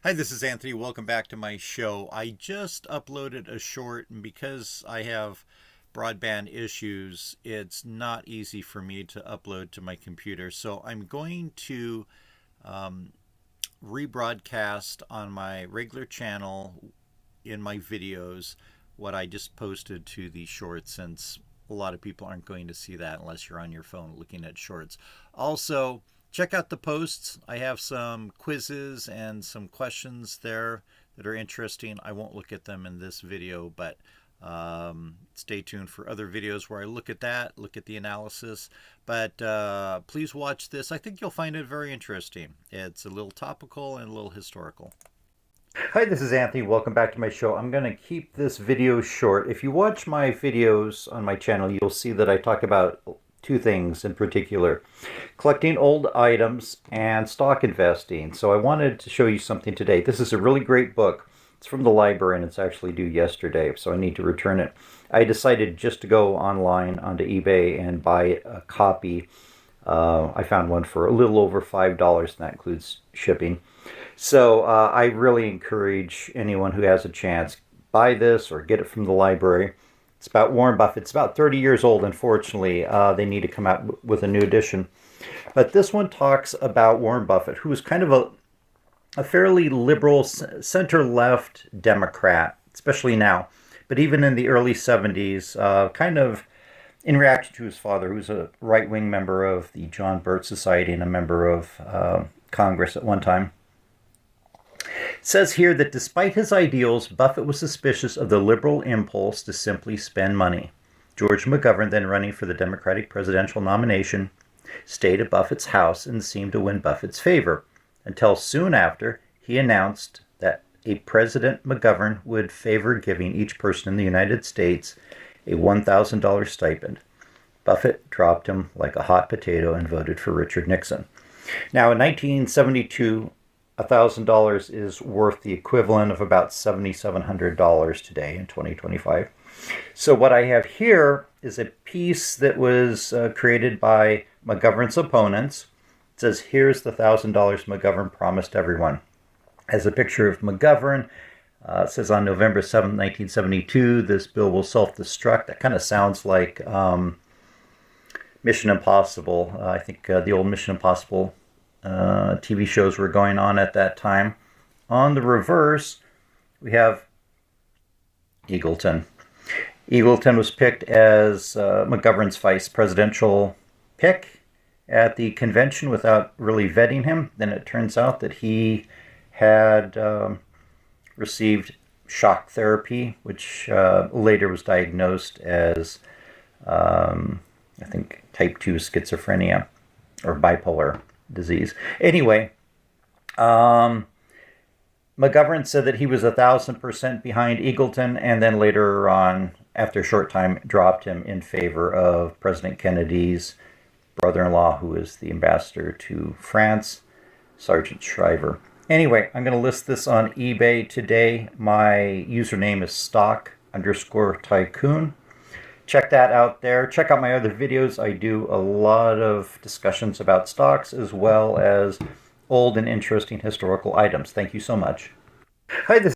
Hi, this is Anthony. Welcome back to my show. I just uploaded a short, and because I have broadband issues, it's not easy for me to upload to my computer. So I'm going to um, rebroadcast on my regular channel in my videos what I just posted to the shorts, since a lot of people aren't going to see that unless you're on your phone looking at shorts. Also, check out the posts. I have some quizzes and some questions there that are interesting. I won't look at them in this video, but stay tuned for other videos where I look at that, look at the analysis. But please watch this. I think you'll find it very interesting. It's a little topical and a little historical. Hi, this is Anthony. Welcome back to my show. I'm going to keep this video short. If you watch my videos on my channel, you'll see that I talk about two things in particular: collecting old items and stock investing. So I wanted to show you something today. This is a really great book. It's from the library and it's actually due yesterday, so I need to return it. I decided just to go online onto eBay and buy a copy. I found one for a little over $5, and that includes shipping. So I really encourage anyone who has a chance, buy this or get it from the library. It's about Warren Buffett. It's about 30 years old, unfortunately. They need to come out with a new edition. But this one talks about Warren Buffett, who was kind of a fairly liberal, center-left Democrat, especially now. But even in the early 70s, kind of in reaction to his father, who was a right-wing member of the John Birch Society and a member of Congress at one time. It says here that despite his ideals, Buffett was suspicious of the liberal impulse to simply spend money. George McGovern, then running for the Democratic presidential nomination, stayed at Buffett's house and seemed to win Buffett's favor, until soon after he announced that a President McGovern would favor giving each person in the United States a $1,000 stipend. Buffett dropped him like a hot potato and voted for Richard Nixon. Now, in 1972, $1,000 is worth the equivalent of about $7,700 today in 2025. So what I have here is a piece that was created by McGovern's opponents. It says, "Here's the $1,000 McGovern promised everyone." As a picture of McGovern. It says on November 7th, 1972, this bill will self-destruct. That kind of sounds like Mission Impossible. I think the old Mission Impossible TV shows were going on at that time. On the reverse, we have Eagleton. Eagleton was picked as McGovern's vice presidential pick at the convention without really vetting him. Then it turns out that he had received shock therapy, which later was diagnosed as, I think, type 2 schizophrenia or bipolar disease. Anyway, McGovern said that he was 1,000% behind Eagleton, and then later on, after a short time, dropped him in favor of President Kennedy's brother-in-law, who is the ambassador to France, Sergeant Shriver. Anyway, I'm going to list this on eBay today. My username is stock_tycoon. Check that out there. Check out my other videos. I do a lot of discussions about stocks as well as old and interesting historical items. Thank you so much. Hi, this